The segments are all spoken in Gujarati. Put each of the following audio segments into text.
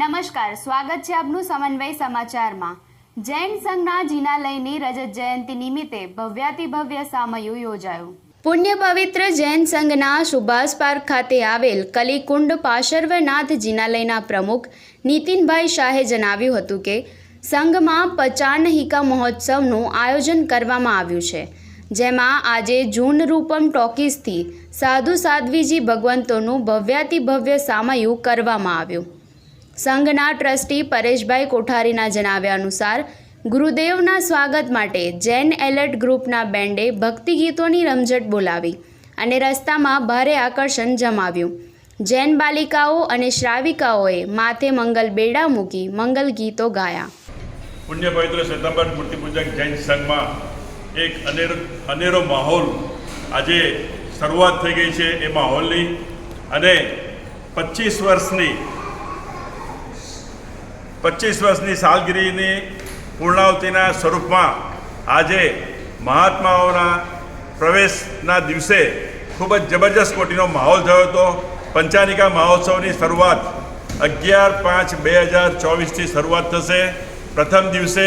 નમસ્કાર, સ્વાગત છે આપનું સમન્વય સમાચારમાં। જૈન સંઘના જિનાલયની રજત જયંતિ નિમિત્તે ભવ્યાતિભવ્ય સામયું યોજાયું। પુણ્ય પવિત્ર જૈન સંઘના સુભાષ પાર્ક ખાતે આવેલ કલિકુંડ પાશર્વનાથ જિનાલયના પ્રમુખ નીતિનભાઈ શાહે જણાવ્યું હતું કે સંઘમાં પચાનહિકા મહોત્સવનું આયોજન કરવામાં આવ્યું છે, જેમાં આજે જૂન રૂપમ ટોકીઝથી સાધુ સાધ્વીજી ભગવંતોનું ભવ્યાતિભવ્ય સામયું કરવામાં આવ્યું। સંઘના ટ્રસ્ટી પરેશભાઈ કોઠારીના જણાવ્યા અનુસાર ગુરુદેવના સ્વાગત માટે જૈન એલર્ટ ગ્રુપના બેન્ડે ભક્તિ ગીતોની રમઝટ બોલાવી અને રસ્તામાં ભારે આકર્ષણ જમાવ્યું। જૈન બાલિકાઓ અને શ્રાવિકાઓએ માથે મંગલ બેડા મૂકી મંગલ ગીતો ગાયા। પુણ્ય પવિત્ર શ્વેતાંબર મૂર્તિ પૂજક જૈન સંઘમાં એક અનેરો માહોલ આજે શરૂઆત થઈ ગઈ છે એ માહોલની, અને 25 વર્ષની સાલગીરીની પૂર્ણાવતિના સ્વરૂપમાં આજે મહાત્માઓના પ્રવેશના દિવસે ખૂબ જ જબરજસ્ત કોટીનો માહોલ થયો હતો। પંચાનિકા મહોત્સવની શરૂઆત 11/5/2024થી શરૂઆત થશે। પ્રથમ દિવસે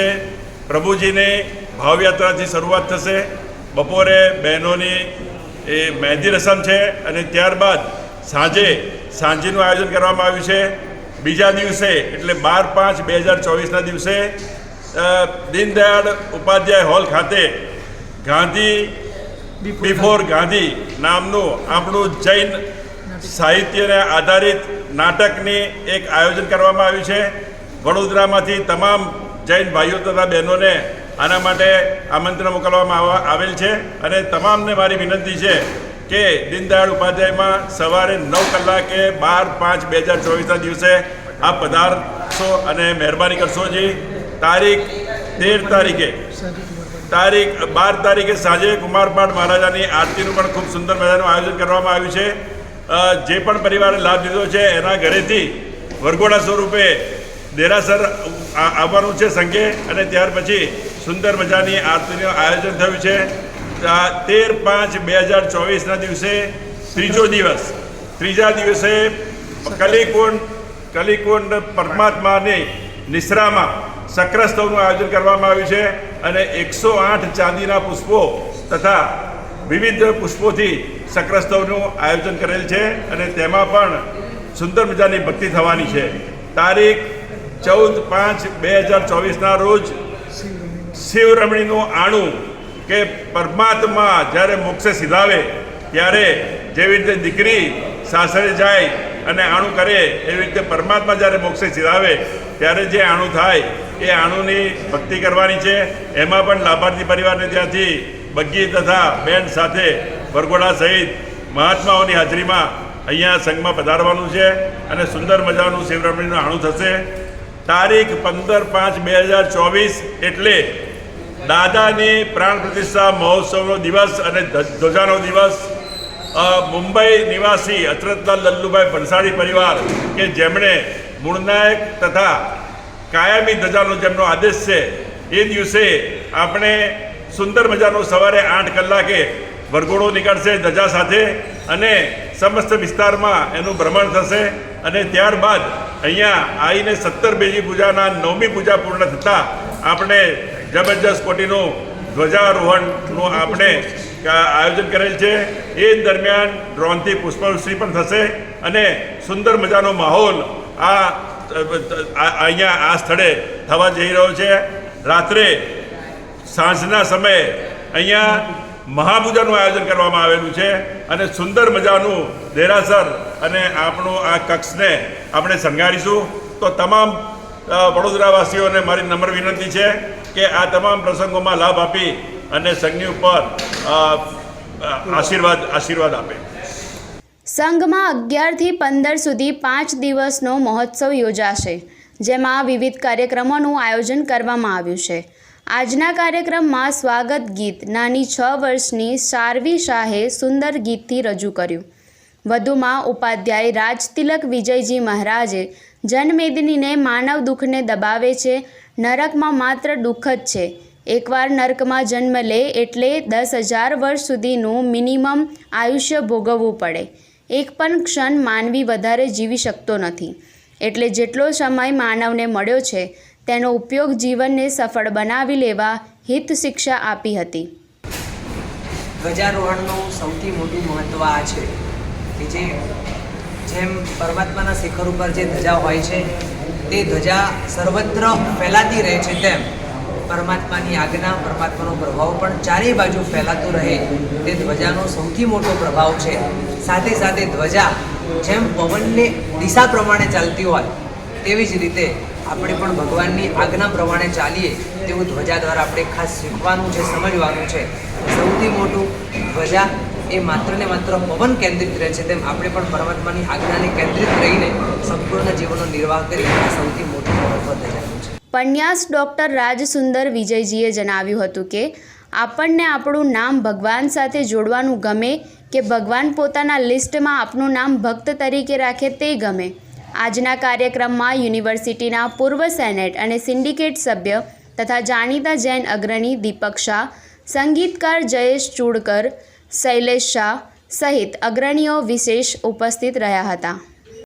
પ્રભુજીની ભાવયાત્રાથી શરૂઆત થશે। બપોરે બહેનોની એ મહેંદી રસમ છે અને ત્યારબાદ સાંજનું આયોજન કરવામાં આવ્યું છે। બીજા દિવસે એટલે 12/5/2024ના દિવસે દીનદયાળ ઉપાધ્યાય હોલ ખાતે ગાંધી બિફોર ગાંધી નામનું આપણું જૈન સાહિત્યને આધારિત નાટકની એક આયોજન કરવામાં આવ્યું છે। વડોદરામાંથી તમામ જૈન ભાઈઓ તથા બહેનોને આના માટે આમંત્રણ મોકલવામાં આવેલ છે, અને તમામને મારી વિનંતી છે કે દીનદયાળ ઉપાધ્યાયમાં સવારે 9 કલાકે 12/5/2024ના દિવસે આ પધારશો અને મહેરબાની કરશો જી। તારીખ 12 તારીખે સાંજે કુમારપાળ મહારાજાની આરતીનું પણ ખૂબ સુંદર મજાનું આયોજન કરવામાં આવ્યું છે। જે પણ પરિવારે લાભ લીધો છે એના ઘરેથી વરઘોડા સ્વરૂપે દેરાસર આવવાનું છે સંઘે, અને ત્યાર પછી સુંદર મજાની આરતીનું આયોજન થયું છે। 13/5/2024ના દિવસે ત્રીજા દિવસે કલિકુંડ પરમાત્માની નિશ્રામાં સક્રસ્તવનું આયોજન કરવામાં આવ્યું છે, અને 108 ચાંદીના પુષ્પો તથા વિવિધ પુષ્પોથી સક્રસ્તવનું આયોજન કરેલ છે, અને તેમાં પણ સુંદર મજાની ભક્તિ થવાની છે। તારીખ 14/5/2024ના રોજ શિવરમણીનું આણું કે પરમાત્મા જ્યારે મોક્ષે સિધાવે ત્યારે જેવી રીતે દીકરી સાસરે જાય અને આણું કરે એવી રીતે પરમાત્મા જ્યારે મોક્ષે સિધાવે ત્યારે જે આણું થાય એ આણુંની ભક્તિ કરવાની છે। એમાં પણ લાભાર્થી પરિવારને ત્યાંથી બગ્ગી તથા બેન્ડ સાથે વરઘોડા સહિત મહાત્માઓની હાજરીમાં અહીંયા સંઘમાં પધારવાનું છે, અને સુંદર મજાનું શિવરમણીનું આણું થશે। તારીખ 15/5/2024 એટલે દાદાની પ્રાણ પ્રતિષ્ઠા મહોત્સવનો દિવસ અને ધ્વજાનો દિવસ। મુંબઈ નિવાસી અચરતલાલ લલ્લુભાઈ ભણસાળી પરિવાર કે જેમણે મૂળનાયક તથા કાયમી ધજાનો જેમનો આદેશ છે, એ દિવસે આપણે સુંદર મજાનો સવારે 8 કલાકે વરઘોડો નીકળશે ધજા સાથે, અને સમસ્ત વિસ્તારમાં એનું ભ્રમણ થશે, અને ત્યારબાદ અહીંયા આવીને 17 બીજી પૂજાના 9મી પૂજા પૂર્ણ થતાં આપણે જબરજસ્ત કોટીનું ધ્વજારોહણનું આપણે આયોજન કરેલ છે। એ દરમિયાન ડ્રોનથી પુષ્પવૃષ્ટિ પણ થશે, અને સુંદર મજાનો માહોલ અહીંયા આ સ્થળે થવા જઈ રહ્યો છે। રાત્રે સાંજના સમયે અહીંયા મહાપૂજાનું આયોજન કરવામાં આવેલું છે, અને સુંદર મજાનું દેરાસર અને આપણું આ કક્ષને આપણે શણગારીશું। તો તમામ વડોદરાવાસીઓને મારી નમ્ર વિનંતી છે કે આ તમામ પ્રસંગોમાં લાભ આપી અને સંઘની ઉપર આશીર્વાદ આપે। સંઘમાં 11થી 15 સુધી 5 દિવસનો મહોત્સવ યોજાશે, જેમાં વિવિધ કાર્યક્રમોનું આયોજન કરવામાં આવ્યું છે। આજના કાર્યક્રમમાં સ્વાગત ગીત નાની 6 વર્ષની શાર્વી શાહે સુંદર ગીતથી રજૂ કર્યું। વધુમાં ઉપાધ્યાય રાજતિલક વિજયજી મહારાજે જનમેદનીને માનવ દુઃખને દબાવે છે, નરકમાં માત્ર દુઃખ જ છે, એકવાર નરકમાં જન્મ લે એટલે 10,000 વર્ષ સુધીનું મિનિમમ આયુષ્ય ભોગવવું પડે, એક પણ ક્ષણ માનવી વધારે જીવી શકતો નથી। એટલે જેટલો સમય માનવને મળ્યો છે તેનો ઉપયોગ જીવનને સફળ બનાવી લેવા હિત શિક્ષા આપી હતી. ધ્વજારોહણનું સૌથી મોટું મહત્ત્વ આ છે કે જેમ પરમાત્માના શિખર ઉપર જે ધજા હોય છે તે ધજા સર્વત્ર ફેલાતી રહે છે, તેમ પરમાત્માની આજ્ઞા, પરમાત્માનો પ્રભાવ પણ ચારે બાજુ ફેલાતો રહે તે ધ્વજાનો સૌથી મોટો પ્રભાવ છે. સાથે સાથે ધ્વજા જેમ પવનને દિશા પ્રમાણે ચાલતી હોય તેવી જ રીતે આપણે પણ ભગવાનની આજ્ઞા પ્રમાણે ચાલીએ તેવું ધ્વજા દ્વારા આપણે ખાસ શીખવાનું છે, સમજવાનું છે. સૌથી મોટું ધ્વજા એ માત્ર ને માત્ર પવન કેન્દ્રિત રહે છે, તેમ આપણે પણ પરમાત્માની આજ્ઞાને કેન્દ્રિત રહીને સંપૂર્ણ જીવનનો નિર્વાહ કરી આ સૌથી મોટું મહત્વ ધજાનું છે. પન્યાસ ડૉક્ટર રાજસુંદર વિજયજીએ જણાવ્યું હતું કે આપણને આપણું નામ ભગવાન સાથે જોડવાનું ગમે કે ભગવાન પોતાના લિસ્ટમાં આપનું નામ ભક્ત તરીકે રાખે તે ગમે. આજના કાર્યક્રમમાં યુનિવર્સિટીના પૂર્વ સેનેટ અને સિન્ડિકેટ સભ્ય તથા જાણીતા જૈન અગ્રણી દીપક શાહ, સંગીતકાર જયેશ ચુડકર, શૈલેષ શાહ સહિત અગ્રણીઓ વિશેષ ઉપસ્થિત રહ્યા હતા.